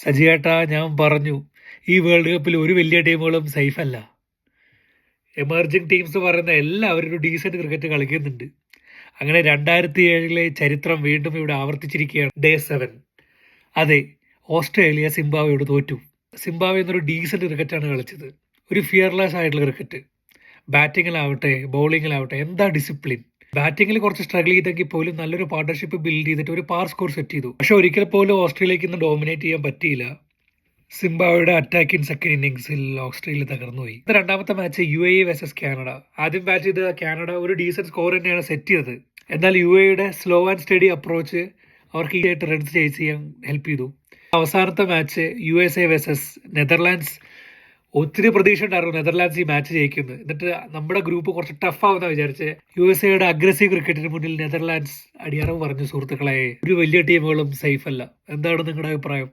സജിയേട്ടാ, ഞാൻ പറഞ്ഞു ഈ വേൾഡ് കപ്പിൽ ഒരു വലിയ ടീമുകളും സേഫ് അല്ല. എമർജിംഗ് ടീംസ് പറയുന്ന എല്ലാവരും ഒരു ഡീസന്റ് ക്രിക്കറ്റ് കളിക്കുന്നുണ്ട്. അങ്ങനെ 2007 ചരിത്രം വീണ്ടും ഇവിടെ ആവർത്തിച്ചിരിക്കുകയാണ്. ഡേ 7. അതെ, ഓസ്ട്രേലിയ സിംബാബ്വേയോട് തോറ്റു. സിംബാബ്വെ എന്നൊരു ഡീസന്റ് ക്രിക്കറ്റാണ് കളിച്ചത്. ഒരു ഫിയർലെസ് ആയിട്ടുള്ള ക്രിക്കറ്റ്. ബാറ്റിങ്ങിലാവട്ടെ ബൗളിങ്ങിലാവട്ടെ എന്താ ഡിസിപ്ലിൻ. ബാറ്റിങ്ങിൽ കുറച്ച് സ്ട്രഗിൾ ചെയ്തെങ്കിൽ പോലും നല്ലൊരു പാർട്ണർഷിപ്പ് ബിൽഡ് ചെയ്തിട്ട് ഒരു പാർ സ്കോർ സെറ്റ് ചെയ്തു. പക്ഷെ ഒരിക്കൽ പോലും ഓസ്ട്രേലിയക്ക് ഇന്ന് ഡോമിനേറ്റ് ചെയ്യാൻ പറ്റിയില്ല. സിംബാബ്വേയുടെ അറ്റാക്കിംഗ് സെക്കൻഡ് ഇന്നിംഗ്സിൽ ഓസ്ട്രേലിയ തകർന്നുപോയി. രണ്ടാമത്തെ മാച്ച് UAE വേഴ്സസ് കാനഡ. ആദ്യം ബാറ്റ് ചെയ്ത കാനഡ ഒരു ഡീസന്റ് സ്കോർ തന്നെയാണ് സെറ്റ് ചെയ്തത്. എന്നാൽ UAEയുടെ സ്ലോ ആൻഡ് സ്റ്റഡി അപ്രോച്ച് അവർക്ക് ഈ ആയിട്ട് റൺസ് ചേസ് ചെയ്യാൻ ഹെൽപ്പ് ചെയ്തു. അവസാനത്തെ മാച്ച് USA വേഴ്സസ് നെതർലാൻഡ്സ്. ഒത്തിരി പ്രതീക്ഷ ഉണ്ടായിരുന്നു നെതർലാൻഡ്സ് ഈ മാച്ച് ജയിക്കുന്നത്. എന്നിട്ട് നമ്മുടെ ഗ്രൂപ്പ് കുറച്ച് ടഫ് ആവുന്ന വിചാരിച്ച് USAയുടെ അഗ്രസീവ് ക്രിക്കറ്റിന് മുന്നിൽ നെതർലാൻഡ്സ് അടിയറവ് പറഞ്ഞു. സുഹൃത്തുക്കളെ, ഒരു വലിയ ടീമുകളും സേഫ് അല്ല. എന്താണ് നിങ്ങളുടെ അഭിപ്രായം?